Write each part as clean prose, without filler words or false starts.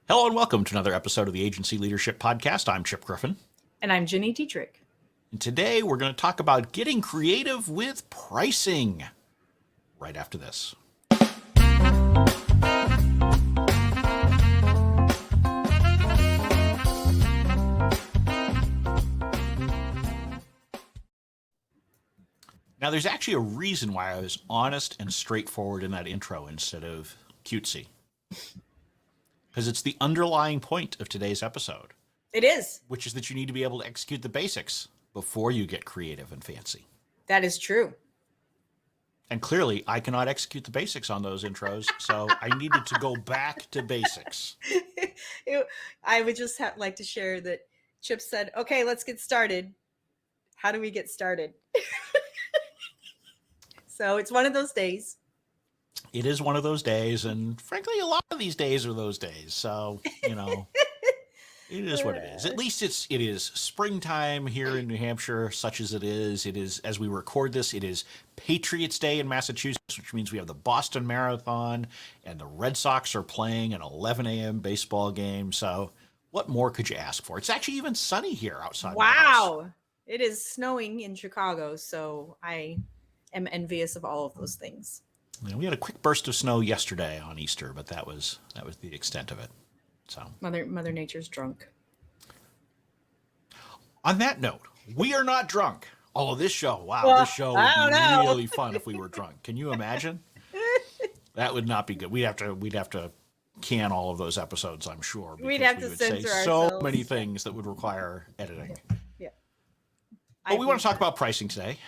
Hello and welcome to another episode of the Agency Leadership Podcast. I'm Chip Griffin. And I'm Gini Dietrich. And today we're going to talk about getting creative with pricing right after this. Now, there's actually a reason why I was honest and straightforward in that intro instead of cutesy. Because it's the underlying point of today's episode. It is. Which is that you need to be able to execute the basics before you get creative and fancy. That is true. And clearly, I cannot execute the basics on those intros, so I needed to go back to basics. I would just like to share that Chip said, okay, let's get started. How do we get started? So it's one of those days. It is one of those days, and frankly, a lot of these days are those days. So, it is what it is. At least it is springtime here in New Hampshire, such as it is. It is, as we record this, it is Patriots Day in Massachusetts, which means we have the Boston Marathon, and the Red Sox are playing an 11 a.m. baseball game. So what more could you ask for? It's actually even sunny here outside. Wow. It is snowing in Chicago, so I am envious of all of those things. Yeah, we had a quick burst of snow yesterday on Easter, but that was the extent of it. So Mother Nature's drunk. On that note, we are not drunk. Although this show would be really fun if we were drunk. Can you imagine? That would not be good. We'd have to can all of those episodes, I'm sure. We'd have to censor ourselves. So many things that would require editing. Yeah. But we want to talk about pricing today.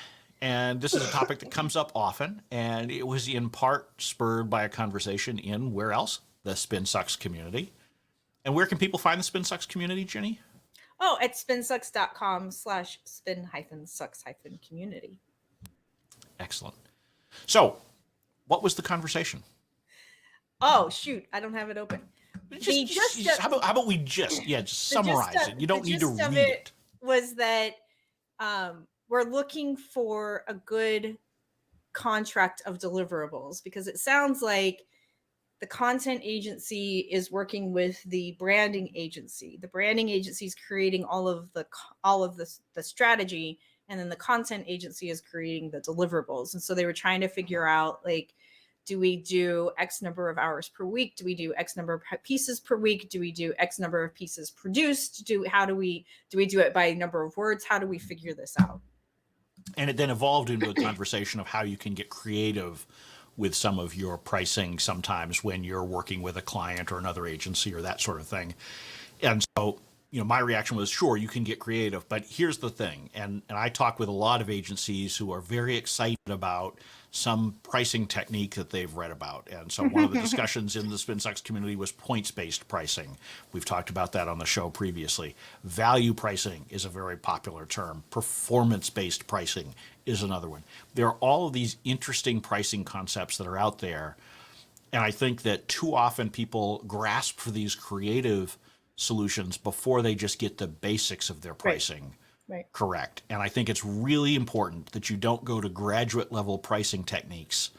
And this is a topic that comes up often. And it was in part spurred by a conversation in, where else? The Spin Sucks community. And where can people find the Spin Sucks community, Jenny? Oh, at spinsucks.com/spin-sucks-community. Excellent. So, what was the conversation? Oh, shoot. I don't have it open. How about we just summarize it? You don't need to read it. Was that we're looking for a good contract of deliverables, because it sounds like the content agency is working with the branding agency. The branding agency is creating all of the strategy, and then the content agency is creating the deliverables. And so they were trying to figure out, like, do we do X number of hours per week? Do we do X number of pieces per week? Do we do X number of pieces produced? Do we do it by number of words? How do we figure this out? And it then evolved into a conversation of how you can get creative with some of your pricing sometimes when you're working with a client or another agency or that sort of thing. And so, my reaction was, sure, you can get creative, but here's the thing. And I talk with a lot of agencies who are very excited about some pricing technique that they've read about. And so one of the discussions in the Spin Sucks community was points-based pricing. We've talked about that on the show previously. Value pricing is a very popular term. Performance-based pricing is another one. There are all of these interesting pricing concepts that are out there. And I think that too often people grasp for these creative solutions before they just get the basics of their pricing correct. And I think it's really important that you don't go to graduate level pricing techniques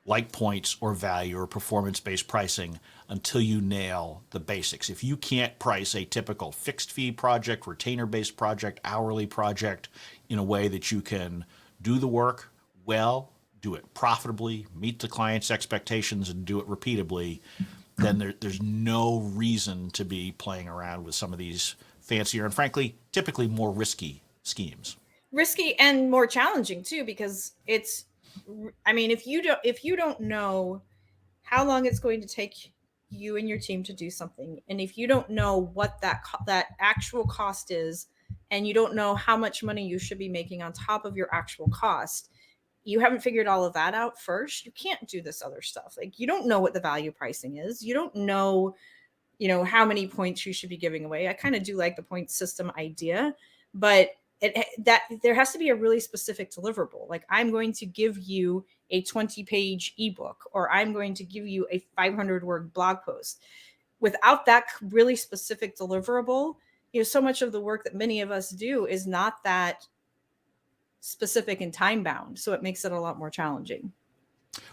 like points or value or performance-based pricing until you nail the basics. If you can't price a typical fixed fee project, retainer-based project, hourly project in a way that you can do the work well, do it profitably, meet the client's expectations, and do it repeatably, then there's no reason to be playing around with some of these fancier and, frankly, typically more risky schemes. Risky and more challenging too, because if you don't know how long it's going to take you and your team to do something, and if you don't know what that actual cost is, and you don't know how much money you should be making on top of your actual cost, you haven't figured all of that out first, you can't do this other stuff. Like, you don't know what the value pricing is. You don't know, how many points you should be giving away. I kind of do like the point system idea, but there has to be a really specific deliverable. Like, I'm going to give you a 20-page ebook, or I'm going to give you a 500-word blog post. Without that really specific deliverable, so much of the work that many of us do is not that specific and time bound, so it makes it a lot more challenging.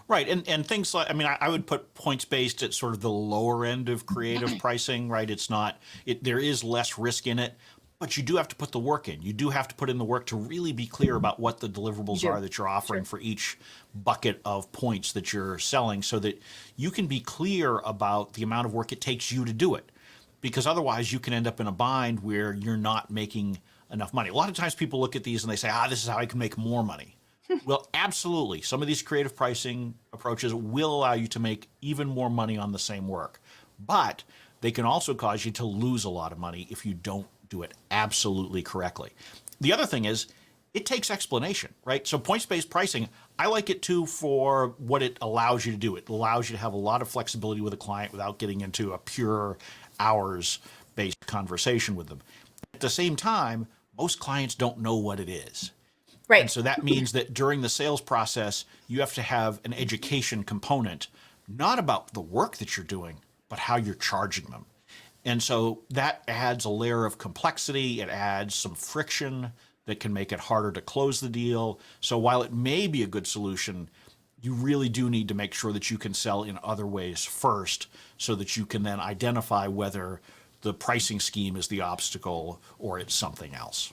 Right. And things like, I mean, I would put points based at sort of the lower end of creative pricing, right? It's not, there is less risk in it, but you do have to put the work in. You do have to put in the work to really be clear about what the You deliverables do. are that you're offering Sure. for each bucket of points that you're selling so that you can be clear about the amount of work it takes you to do it. Because otherwise you can end up in a bind where you're not making enough money. A lot of times people look at these and they say, this is how I can make more money. Well, absolutely. Some of these creative pricing approaches will allow you to make even more money on the same work. But they can also cause you to lose a lot of money if you don't do it absolutely correctly. The other thing is, it takes explanation, right? So points-based pricing, I like it too for what it allows you to do. It allows you to have a lot of flexibility with a client without getting into a pure hours-based conversation with them. At the same time, most clients don't know what it is. And Right. so that means that during the sales process, you have to have an education component, not about the work that you're doing, but how you're charging them. And so that adds a layer of complexity. It adds some friction that can make it harder to close the deal. So while it may be a good solution, you really do need to make sure that you can sell in other ways first so that you can then identify whether the pricing scheme is the obstacle or it's something else.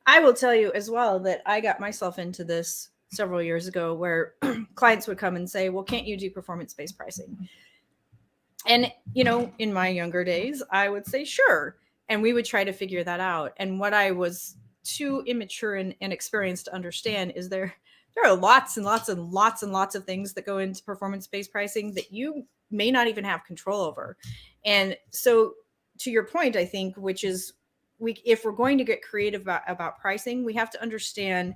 I will tell you as well that I got myself into this several years ago where clients would come and say, well, can't you do performance-based pricing? And, in my younger days, I would say, sure. And we would try to figure that out. And what I was too immature and inexperienced to understand is there are lots and lots and lots and lots of things that go into performance-based pricing that you may not even have control over. And so to your point, I think, which is if we're going to get creative about pricing, we have to understand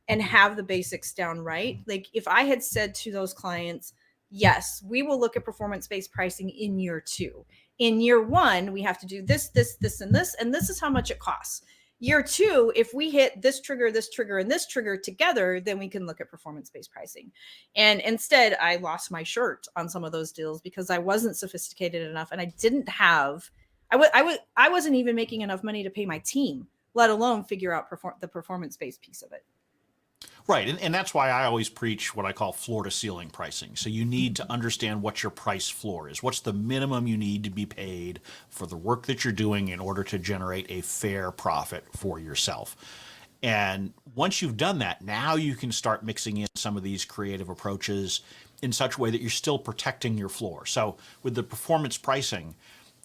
and have the basics down right. Like if I had said to those clients, yes, we will look at performance-based pricing in year 2. In year 1, we have to do this, this, this, and this is how much it costs. Year 2, if we hit this trigger, and this trigger together, then we can look at performance-based pricing. And instead, I lost my shirt on some of those deals because I wasn't sophisticated enough, and I didn't have. I wasn't even making enough money to pay my team, let alone figure out the performance-based piece of it. Right. And that's why I always preach what I call floor to ceiling pricing. So you need to understand what your price floor is. What's the minimum you need to be paid for the work that you're doing in order to generate a fair profit for yourself? And once you've done that, now you can start mixing in some of these creative approaches in such a way that you're still protecting your floor. So with the performance pricing,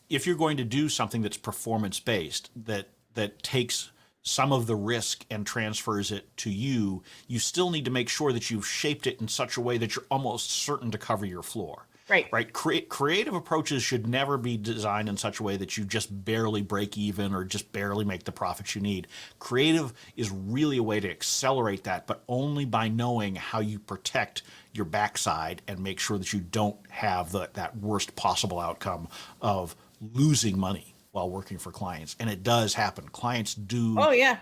if you're going to do something that's performance based, that takes some of the risk and transfers it to you, you still need to make sure that you've shaped it in such a way that you're almost certain to cover your floor. Right. Right. Creative approaches should never be designed in such a way that you just barely break even or just barely make the profits you need. Creative is really a way to accelerate that, but only by knowing how you protect your backside and make sure that you don't have that worst possible outcome of losing money while working for clients. And it does happen. Clients do Oh yeah.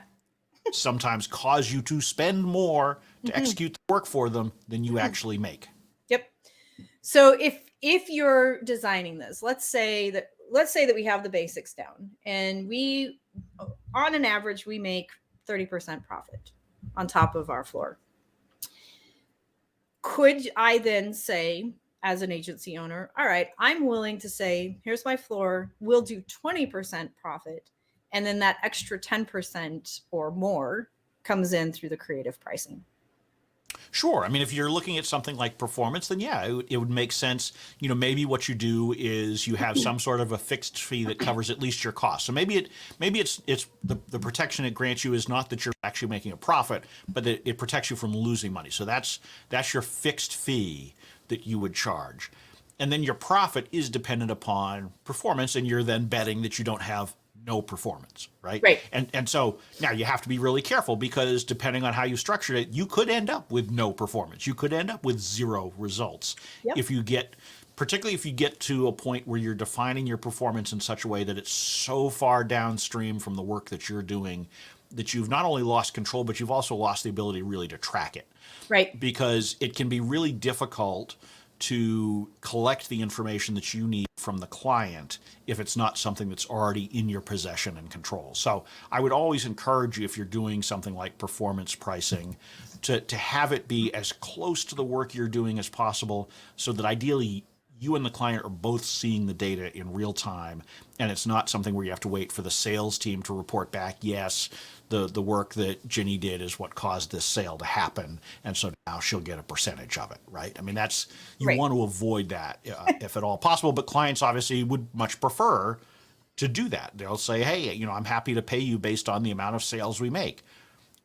sometimes cause you to spend more to execute the work for them than you actually make. Yep. So if you're designing this, let's say that we have the basics down and we on an average we make 30% profit on top of our floor. Could I then say, as an agency owner, all right, I'm willing to say, here's my floor, we'll do 20% profit. And then that extra 10% or more comes in through the creative pricing. Sure. I mean, if you're looking at something like performance, then yeah, it would make sense. Maybe what you do is you have some sort of a fixed fee that covers at least your costs. So maybe it's the protection it grants you is not that you're actually making a profit, but that it protects you from losing money. So that's your fixed fee that you would charge. And then your profit is dependent upon performance, and you're then betting that you don't have no performance, right? Right. And so now you have to be really careful because depending on how you structured it, you could end up with no performance. You could end up with zero results. Yep. Particularly if you get to a point where you're defining your performance in such a way that it's so far downstream from the work that you're doing that you've not only lost control, but you've also lost the ability really to track it. Right. Because it can be really difficult to collect the information that you need from the client if it's not something that's already in your possession and control. So I would always encourage you, if you're doing something like performance pricing, to have it be as close to the work you're doing as possible, so that ideally you and the client are both seeing the data in real time, and it's not something where you have to wait for the sales team to report back, yes, the work that Ginny did is what caused this sale to happen, and so now she'll get a percentage of it, right? I mean, that's, you Right. want to avoid that if at all possible, but clients obviously would much prefer to do that. They'll say, hey, I'm happy to pay you based on the amount of sales we make.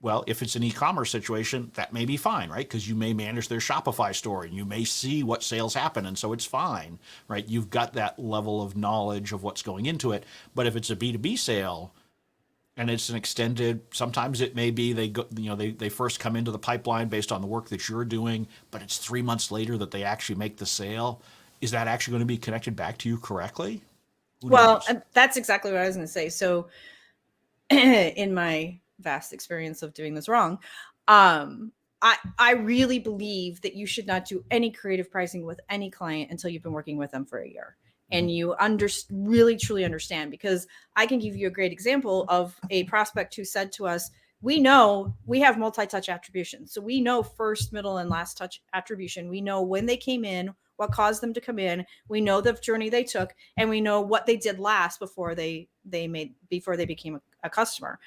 Well, if it's an e-commerce situation, that may be fine, right? Because you may manage their Shopify store and you may see what sales happen, and so it's fine, right? You've got that level of knowledge of what's going into it. But if it's a B2B sale and it's an extended, sometimes it may be they first come into the pipeline based on the work that you're doing, but it's 3 months later that they actually make the sale. Is that actually going to be connected back to you correctly? Who Well, knows? that's exactly what I was going to say. So in my vast experience of doing this wrong, I really believe that you should not do any creative pricing with any client until you've been working with them for a year and you really truly understand. Because I can give you a great example of a prospect who said to us, we know we have multi-touch attribution, so we know first, middle, and last touch attribution. We know when they came in, what caused them to come in, we know the journey they took, and we know what they did last before they became a customer.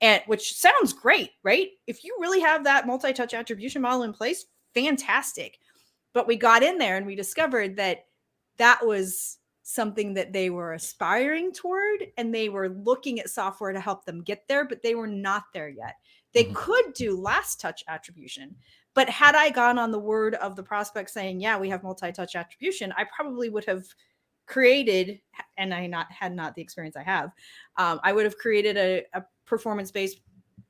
And which sounds great, right? If you really have that multi-touch attribution model in place, fantastic. But we got in there and we discovered that that was something that they were aspiring toward, and they were looking at software to help them get there, but they were not there yet. They could do last touch attribution, but had I gone on the word of the prospect saying, yeah, we have multi-touch attribution, I probably would have created, and had not the experience I have, I would have created a performance-based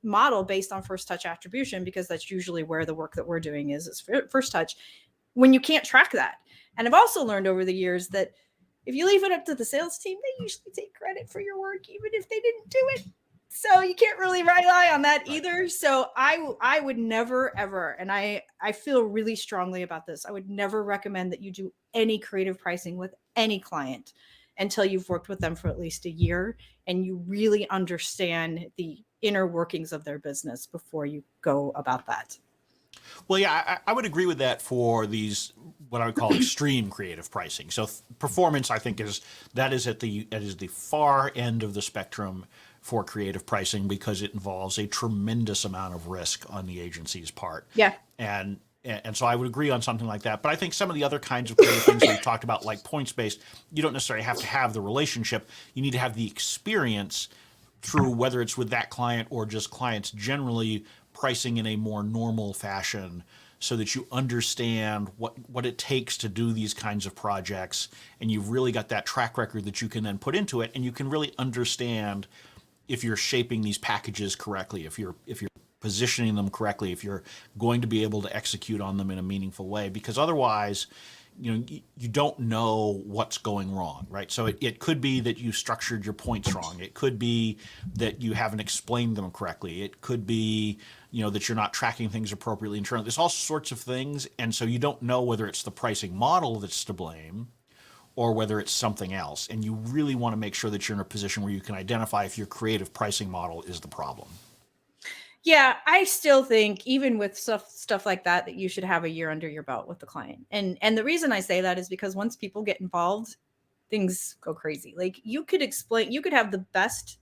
model based on first touch attribution, because that's usually where the work that we're doing is first touch, when you can't track that. And I've also learned over the years that if you leave it up to the sales team, they usually take credit for your work, even if they didn't do it. So you can't really rely on that either. Right. So I would never, ever, and I feel really strongly about this, I would never recommend that you do any creative pricing with any client until you've worked with them for at least a year and you really understand the inner workings of their business before you go about that. Well, yeah, I would agree with that for these, what I would call extreme creative pricing. So performance, I think, is at the far end of the spectrum for creative pricing, because it involves a tremendous amount of risk on the agency's part. Yeah. And so I would agree on something like that. But I think some of the other kinds of creative things we've talked about, like points-based, you don't necessarily have to have the relationship. You need to have the experience through, whether it's with that client or just clients generally, pricing in a more normal fashion, so that you understand what it takes to do these kinds of projects, and you've really got that track record that you can then put into it, and you can really understand if you're shaping these packages correctly, if you're positioning them correctly, if you're going to be able to execute on them in a meaningful way, because otherwise, you don't know what's going wrong, right? So it could be that you structured your points wrong. It could be that you haven't explained them correctly. It could be, that you're not tracking things appropriately internally. There's all sorts of things, and so you don't know whether it's the pricing model that's to blame or whether it's something else. And you really want to make sure that you're in a position where you can identify if your creative pricing model is the problem. Yeah, I still think even with stuff like that you should have a year under your belt with the client. And the reason I say that is because once people get involved, things go crazy. Like you could have the best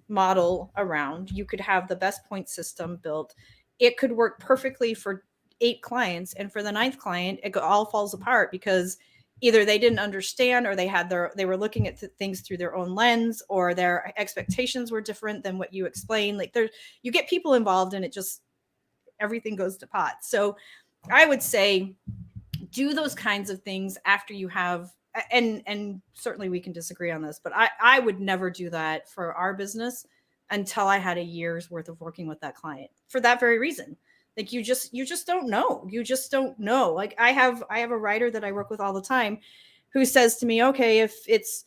model around, you could have the best point system built. It could work perfectly for 8 clients, and for the 9th client, it all falls apart because either they didn't understand, or they were looking at things through their own lens, or their expectations were different than what you explained. Like you get people involved and everything goes to pot. So I would say do those kinds of things after you have, and certainly we can disagree on this, but I would never do that for our business until I had a year's worth of working with that client, for that very reason. Like you just don't know. You just don't know. Like I have a writer that I work with all the time who says to me, okay, if it's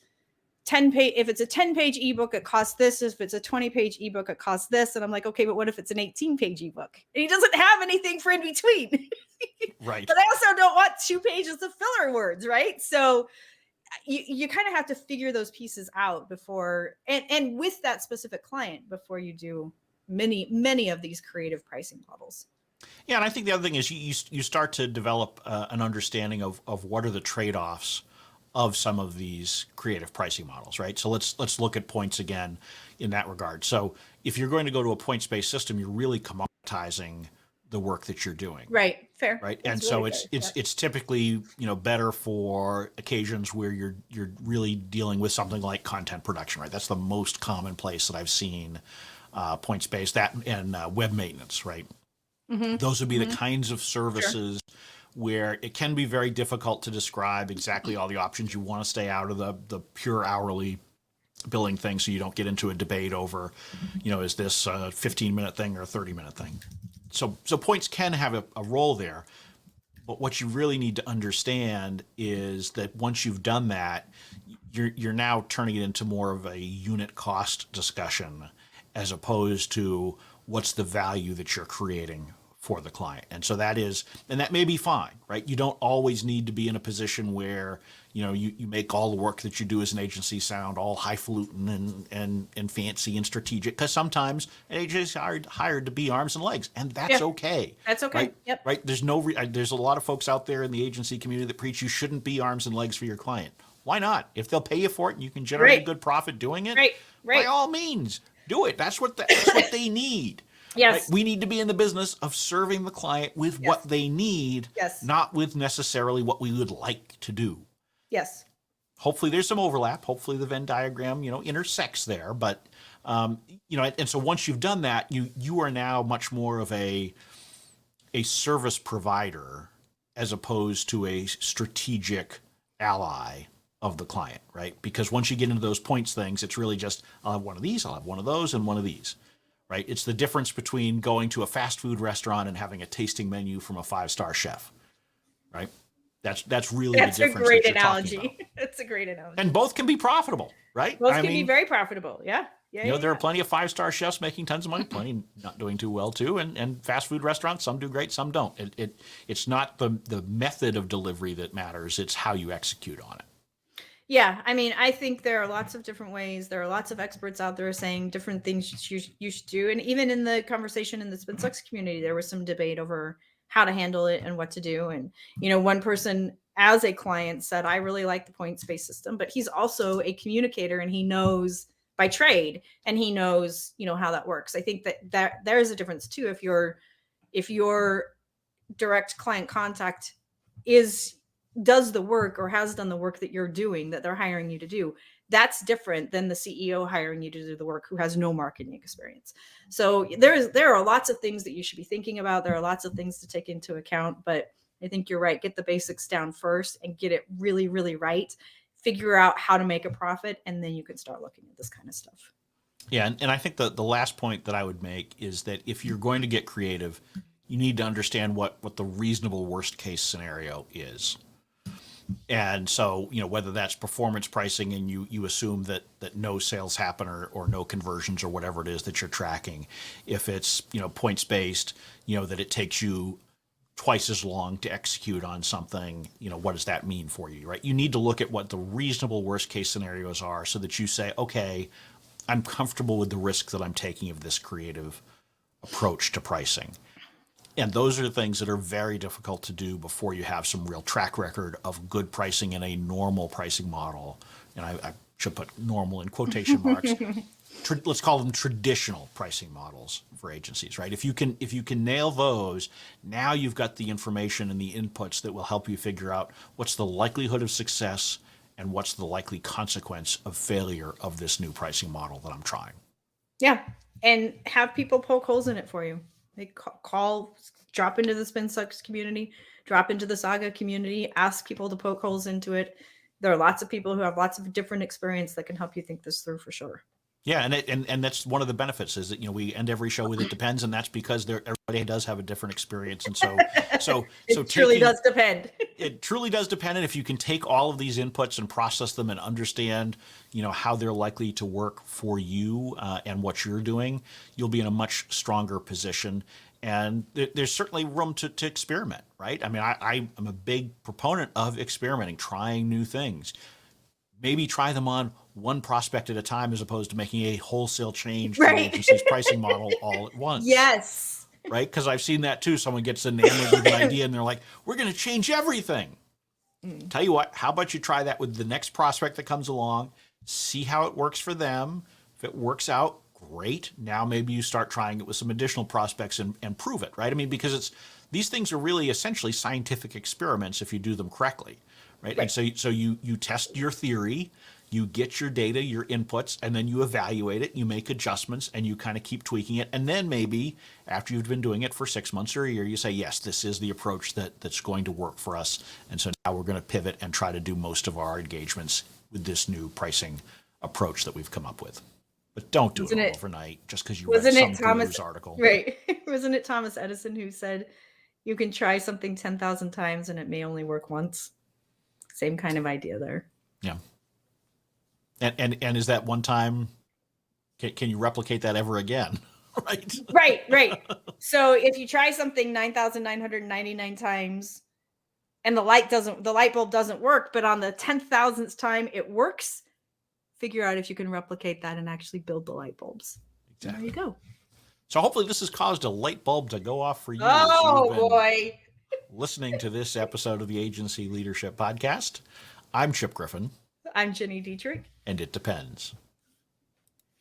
if it's a 10-page ebook, it costs this. If it's a 20-page ebook, it costs this. And I'm like, okay, but what if it's an 18-page ebook? And he doesn't have anything for in between. Right. But I also don't want 2 pages of filler words, right? So you kind of have to figure those pieces out before, and with that specific client, before you do many of these creative pricing models. Yeah, and I think the other thing is you start to develop an understanding of what are the trade-offs of some of these creative pricing models, right? So let's look at points again in that regard. So if you're going to go to a points-based system, you're really commoditizing the work that you're doing. Right. Fair. Right. That's And so really it's fair. it's typically, better for occasions where you're really dealing with something like content production, right? That's the most common place that I've seen points-based, that and web maintenance, right? Those would be the kinds of services where it can be very difficult to describe exactly all the options. You want to stay out of the pure hourly billing thing so you don't get into a debate over, is this a 15-minute thing or a 30-minute thing? So points can have a role there. But what you really need to understand is that once you've done that, you're now turning it into more of a unit cost discussion as opposed to what's the value that you're creating for the client. And so that may be fine, right? You don't always need to be in a position where, you make all the work that you do as an agency sound all highfalutin and fancy and strategic, because sometimes an agency is hired to be arms and legs, and that's okay. That's okay. Right? Yep. Right? There's there's a lot of folks out there in the agency community that preach you shouldn't be arms and legs for your client. Why not? If they'll pay you for it and you can generate a good profit doing it, by all means, do it. That's what they need. Yes. Right? We need to be in the business of serving the client with what they need, not with necessarily what we would like to do. Yes. Hopefully there's some overlap. Hopefully the Venn diagram, intersects there. But, and so once you've done that, you are now much more of a service provider as opposed to a strategic ally of the client, right? Because once you get into those points things, it's really just, I'll have one of these, I'll have one of those, and one of these, right? It's the difference between going to a fast food restaurant and having a tasting menu from a 5-star chef, right? That's really the difference. That's a great analogy. That's a great analogy. And both can be profitable, right? Both can be very profitable. Yeah. There are plenty of 5-star chefs making tons of money, plenty not doing too well too, and fast food restaurants, some do great, some don't. It's not the method of delivery that matters, it's how you execute on it. Yeah, I think there are lots of different ways. There are lots of experts out there saying different things you should do. And even in the conversation in the Spin Sucks community, there was some debate over how to handle it and what to do. And, one person as a client said, I really like the points-based system, but he's also a communicator and he knows by trade and he knows, how that works. I think that there is a difference too. If your direct client contact does the work or has done the work that you're doing, that they're hiring you to do, that's different than the CEO hiring you to do the work who has no marketing experience. So there are lots of things that you should be thinking about. There are lots of things to take into account, but I think you're right. Get the basics down first and get it really, really right. Figure out how to make a profit, and then you can start looking at this kind of stuff. Yeah, and I think the last point that I would make is that if you're going to get creative, you need to understand what the reasonable worst case scenario is. And so, whether that's performance pricing and you assume that no sales happen or no conversions or whatever it is that you're tracking, if it's, points based, that it takes you twice as long to execute on something, what does that mean for you, right? You need to look at what the reasonable worst case scenarios are so that you say, okay, I'm comfortable with the risk that I'm taking of this creative approach to pricing. And those are the things that are very difficult to do before you have some real track record of good pricing in a normal pricing model. And I should put normal in quotation marks. Let's call them traditional pricing models for agencies, right? If you can nail those, now you've got the information and the inputs that will help you figure out what's the likelihood of success and what's the likely consequence of failure of this new pricing model that I'm trying. Yeah, and have people poke holes in it for you. They drop into the Spin Sucks community, drop into the SAGA community, ask people to poke holes into it. There are lots of people who have lots of different experience that can help you think this through for sure. Yeah, and that's one of the benefits is that we end every show with it depends, and that's because everybody does have a different experience, and so It truly taking does depend. it truly does depend, and if you can take all of these inputs and process them and understand how they're likely to work for you and what you're doing, you'll be in a much stronger position. And there's certainly room to experiment, right? I mean, I am a big proponent of experimenting, trying new things. Maybe try them on one prospect at a time as opposed to making a wholesale change to your Right. agency's pricing model all at once. Yes. Right? Because I've seen that too. Someone gets enamored with an idea and they're like, we're going to change everything. Tell you what, how about you try that with the next prospect that comes along, see how it works for them. If it works out, great. Now maybe you start trying it with some additional prospects and prove it, right? I mean, because these things are really essentially scientific experiments if you do them correctly, right? Right. And so you test your theory, you get your data, your inputs, and then you evaluate it, you make adjustments, and you kind of keep tweaking it. And then maybe after you've been doing it for 6 months or a year, you say, yes, this is the approach that's going to work for us. And so now we're going to pivot and try to do most of our engagements with this new pricing approach that we've come up with. But don't do it all overnight just because you read some Guru's article. Right. Wasn't it Thomas Edison who said, you can try something 10,000 times and it may only work once? Same kind of idea there. Yeah. And is that one time, can you replicate that ever again? Right. Right. So if you try something 9,999 times and the light bulb doesn't work, but on the 10,000th time it works, figure out if you can replicate that and actually build the light bulbs. Exactly. There you go. So hopefully this has caused a light bulb to go off for you. Oh boy. Listening to this episode of the Agency Leadership Podcast. I'm Chip Griffin. I'm Gini Dietrich. And it depends.